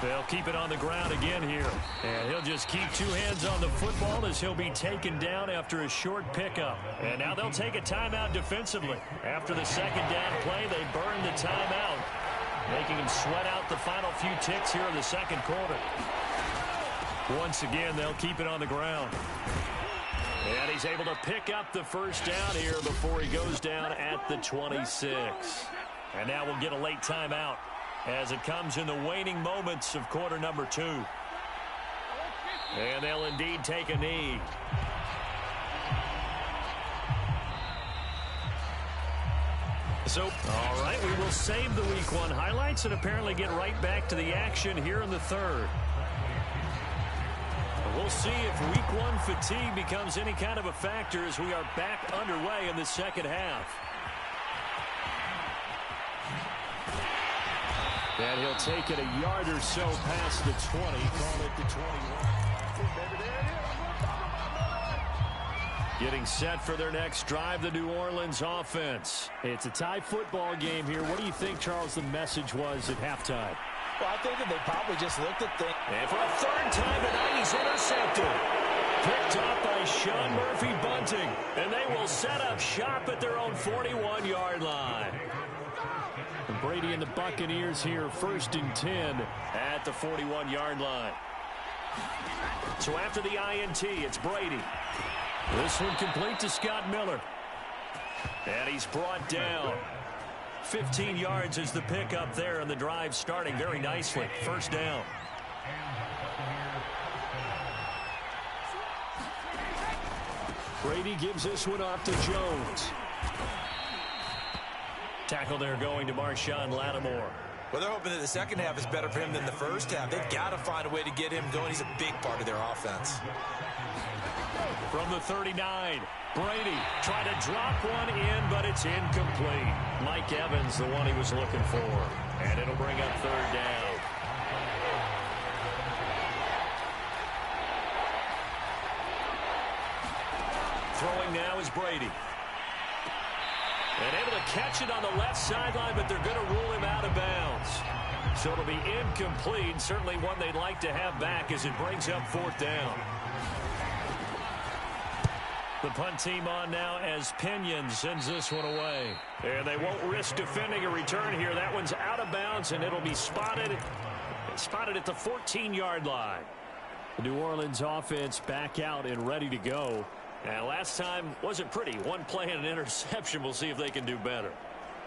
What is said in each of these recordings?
They'll keep it on the ground again here. And he'll just keep two hands on the football as he'll be taken down after a short pickup. And now they'll take a timeout defensively. After the second down play, they burn the timeout, making him sweat out the final few ticks here in the second quarter. Once again, they'll keep it on the ground. And he's able to pick up the first down here before he goes down at the 26. And now we'll get a late timeout as it comes in the waning moments of quarter number 2. And they'll indeed take a knee. So, all right, we will save the Week 1 highlights and apparently get right back to the action here in the third. We'll see if Week 1 fatigue becomes any kind of a factor as we are back underway in the second half. And he'll take it a yard or so past the 20, call it the 21. Getting set for their next drive, the New Orleans offense. It's a tie football game here. What do you think, Charles, the message was at halftime? Well, I think that they probably just looked at things. And for a third time tonight, he's intercepted. Picked up by Sean Murphy Bunting. And they will set up shop at their own 41-yard line. And Brady and the Buccaneers here, 1st and 10 at the 41-yard line. So after the INT, it's Brady. This one complete to Scott Miller. And he's brought down. 15 yards is the pickup there, and the drive starting very nicely. First down. Brady gives this one off to Jones. Tackle there going to Marshawn Lattimore. Well, they're hoping that the second half is better for him than the first half. They've got to find a way to get him going. He's a big part of their offense. From the 39, Brady trying to drop one in, but it's incomplete. Mike Evans, the one he was looking for. And it'll bring up third down. Throwing now is Brady. And able to catch it on the left sideline, but they're going to rule him out of bounds. So it'll be incomplete. Certainly one they'd like to have back as it brings up fourth down. The punt team on now as Pinion sends this one away. And they won't risk defending a return here. That one's out of bounds, and it'll be spotted at the 14-yard line. The New Orleans offense back out and ready to go. And last time wasn't pretty. One play and an interception. We'll see if they can do better.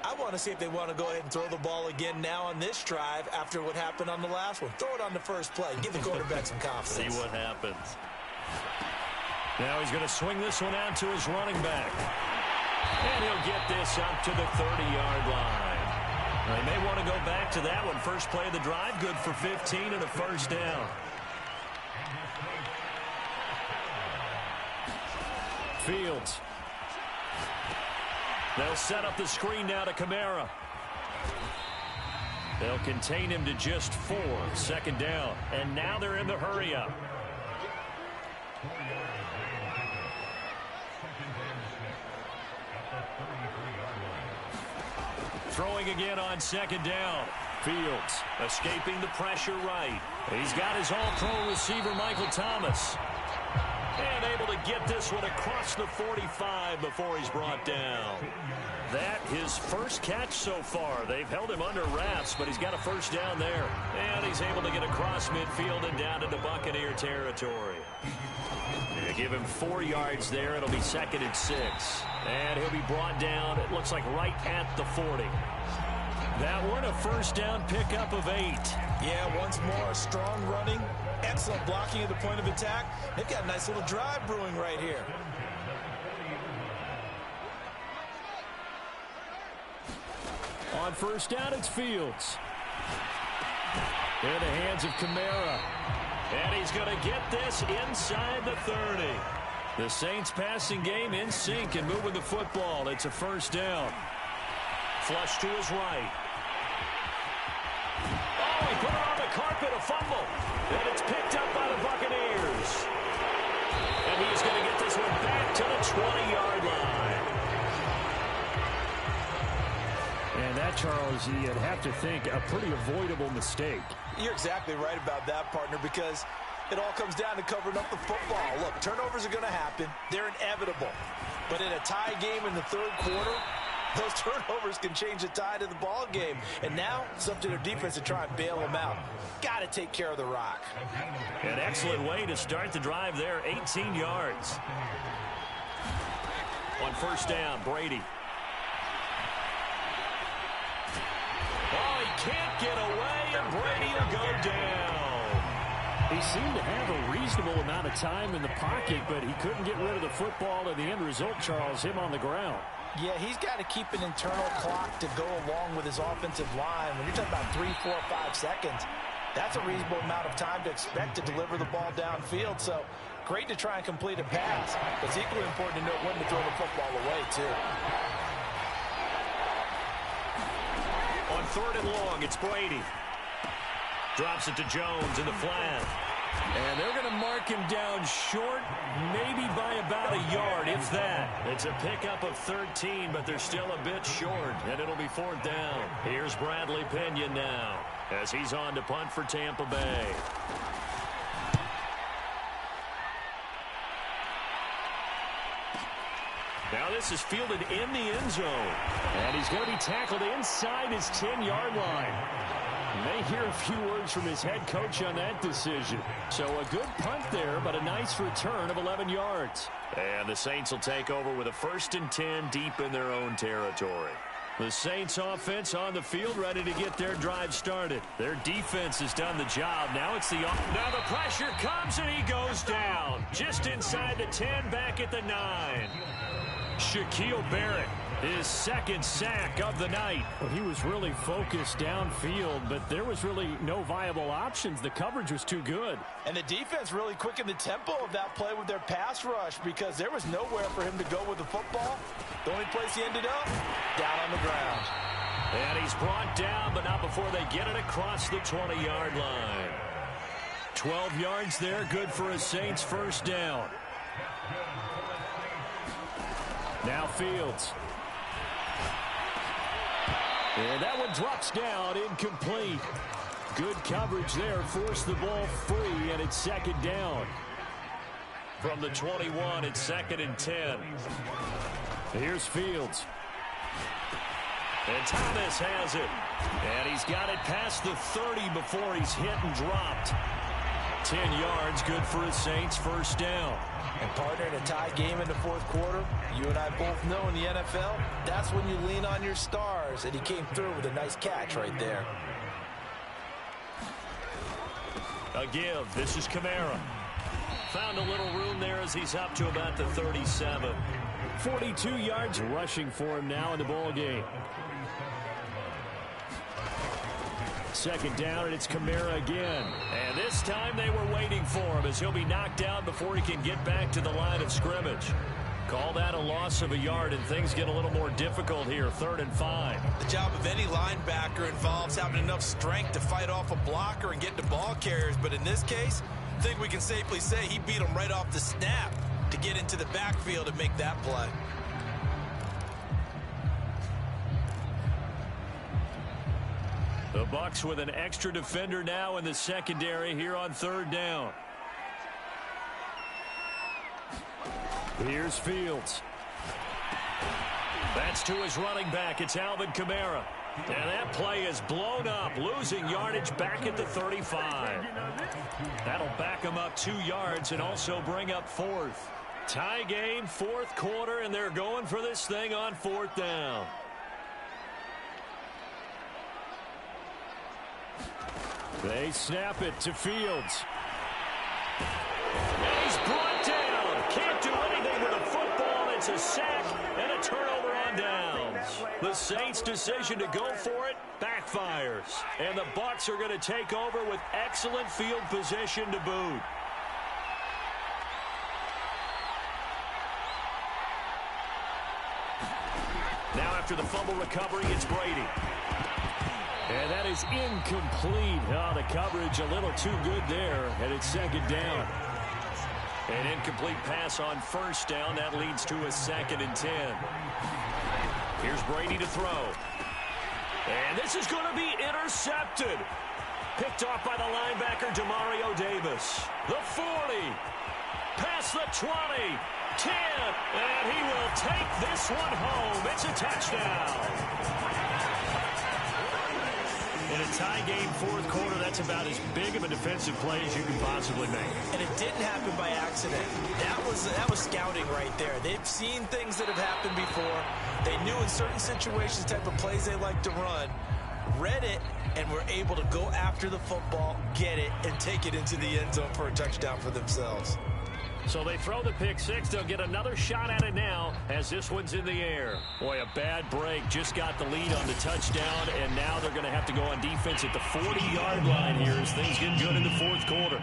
I want to see if they want to go ahead and throw the ball again now on this drive after what happened on the last one. Throw it on the first play. Give the quarterback some confidence. See what happens. Now he's going to swing this one out to his running back. And he'll get this up to the 30-yard line. They may want to go back to that one. First play of the drive, good for 15 and a first down. Fields. They'll set up the screen now to Kamara. They'll contain him to just 4. Second down. And now they're in the hurry-up. Throwing again on second down. Fields escaping the pressure right. He's got his all-pro receiver, Michael Thomas. And able to get this one across the 45 before he's brought down. That his first catch so far. They've held him under wraps, but he's got a first down there. And he's able to get across midfield and down into Buccaneer territory. They give him 4 yards there. It'll be 2nd and 6. And he'll be brought down, it looks like right at the 40. That one a first down pickup of 8. Yeah, once more, strong running, excellent blocking at the point of attack. They've got a nice little drive brewing right here. On first down, it's Fields. In the hands of Kamara. And he's going to get this inside the 30. The Saints passing game in sync and moving the football. It's a first down. Flush to his right. Oh, he put it on the carpet, a fumble. And it's picked up by the Buccaneers. And he's going to get this one back to the 20-yard line. And that Charles, you'd have to think a pretty avoidable mistake. You're exactly right about that, partner, because it all comes down to covering up the football. Look, turnovers are going to happen. They're inevitable. But in a tie game in the third quarter, those turnovers can change the tide of the ball game. And now it's up to their defense to try and bail them out. Got to take care of the rock. An excellent way to start the drive there, 18 yards. On first down, Brady. Oh, he can't get away, and Brady will go down. He seemed to have a reasonable amount of time in the pocket, but he couldn't get rid of the football, and the end result, Charles, him on the ground. Yeah, he's got to keep an internal clock to go along with his offensive line. When you're talking about 3, 4, 5 seconds, that's a reasonable amount of time to expect to deliver the ball downfield. So great to try and complete a pass, but it's equally important to know when to throw the football away, too. On third and long, it's Brady. Drops it to Jones in the flat. And they're going to mark him down short, maybe by about a yard, if that. It's a pickup of 13, but they're still a bit short, and it'll be fourth down. Here's Bradley Pinion now, as he's on to punt for Tampa Bay. Now this is fielded in the end zone. And he's going to be tackled inside his 10-yard line. May hear a few words from his head coach on that decision. So a good punt there, but a nice return of 11 yards. And the Saints will take over with a 1st and 10 deep in their own territory. The Saints offense on the field ready to get their drive started. Their defense has done the job. Now the pressure comes and he goes down. Just inside the 10, back at the 9. Shaquille Barrett, his second sack of the night. Well, he was really focused downfield, but there was really no viable options. The coverage was too good. And the defense really quickened the tempo of that play with their pass rush because there was nowhere for him to go with the football. The only place he ended up, down on the ground. And he's brought down, but not before they get it across the 20-yard line. 12 yards there, good for a Saints first down. Now Fields. And that one drops down, incomplete. Good coverage there, forced the ball free, and it's second down. From the 21, it's 2nd and 10. Here's Fields. And Thomas has it. And he's got it past the 30 before he's hit and dropped. 10 yards, good for his Saints first down. And partner, in a tie game in the fourth quarter, you and I both know in the NFL, that's when you lean on your stars. And he came through with a nice catch right there. A give. This is Kamara. Found a little room there as he's up to about the 37. 42 yards rushing for him now in the ball game. Second down, and it's Kamara again. And this time they were waiting for him as he'll be knocked down before he can get back to the line of scrimmage. Call that a loss of a yard, and things get a little more difficult here, 3rd and 5. The job of any linebacker involves having enough strength to fight off a blocker and get to ball carriers. But in this case, I think we can safely say he beat him right off the snap to get into the backfield and make that play. The Bucs with an extra defender now in the secondary here on 3rd down. Here's Fields. That's to his running back. It's Alvin Kamara. And that play is blown up, losing yardage back at the 35. That'll back him up 2 yards and also bring up 4th. Tie game, 4th quarter, and they're going for this thing on 4th down. They snap it to Fields. And he's brought down. Can't do anything with the football. It's a sack and a turnover on downs. The Saints' decision to go for it backfires. And the Bucs are going to take over with excellent field position to boot. Now after the fumble recovery, it's Brady. And that is incomplete. Oh, the coverage a little too good there, and it's 2nd down. An incomplete pass on 1st down. That leads to a 2nd and 10. Here's Brady to throw. And this is going to be intercepted. Picked off by the linebacker, Demario Davis. The 40. Past the 20. 10. And he will take this one home. It's a touchdown. In a tie game fourth quarter, that's about as big of a defensive play as you can possibly make. And it didn't happen by accident. That was scouting right there. They've seen things that have happened before. They knew in certain situations the type of plays they like to run, read it, and were able to go after the football, get it, and take it into the end zone for a touchdown for themselves. So they throw the pick six. They'll get another shot at it now as this one's in the air. Boy, a bad break. Just got the lead on the touchdown, and now they're going to have to go on defense at the 40-yard line here as things get good in the fourth quarter.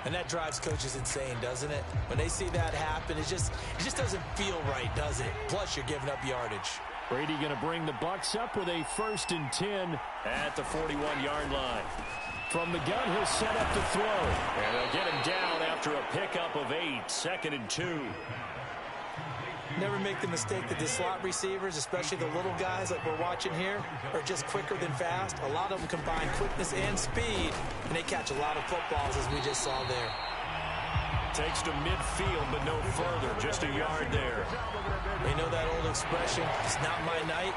And that drives coaches insane, doesn't it? When they see that happen, it just doesn't feel right, does it? Plus, you're giving up yardage. Brady going to bring the Bucs up with a 1st and 10 at the 41-yard line. From the gun, he'll set up to throw. And they'll get him down after a pickup of 8, 2nd and 2. Never make the mistake that the slot receivers, especially the little guys like we're watching here, are just quicker than fast. A lot of them combine quickness and speed, and they catch a lot of footballs, as we just saw there. Takes to midfield, but no further. Just a yard there. They know that old expression, it's not my night.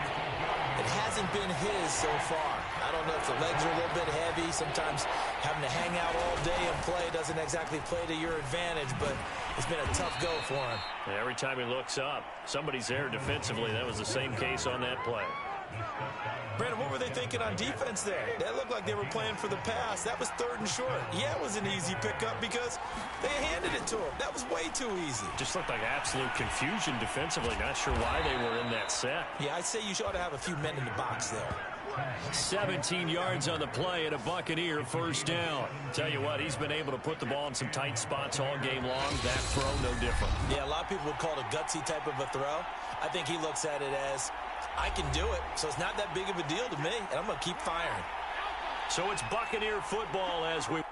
It hasn't been his so far. I don't know if the legs are a little bit heavy. Sometimes having to hang out all day and play doesn't exactly play to your advantage, but it's been a tough go for him. And every time he looks up, somebody's there defensively. That was the same case on that play. Brandon, what were they thinking on defense there? That looked like they were playing for the pass. That was 3rd and short. Yeah, it was an easy pickup because they handed it to him. That was way too easy. Just looked like absolute confusion defensively. Not sure why they were in that set. Yeah, I'd say you ought to have a few men in the box there. 17 yards on the play and a Buccaneer 1st down. Tell you what, he's been able to put the ball in some tight spots all game long. That throw, no different. Yeah, a lot of people would call it a gutsy type of a throw. I think he looks at it as, I can do it, so it's not that big of a deal to me, and I'm going to keep firing. So it's Buccaneer football as we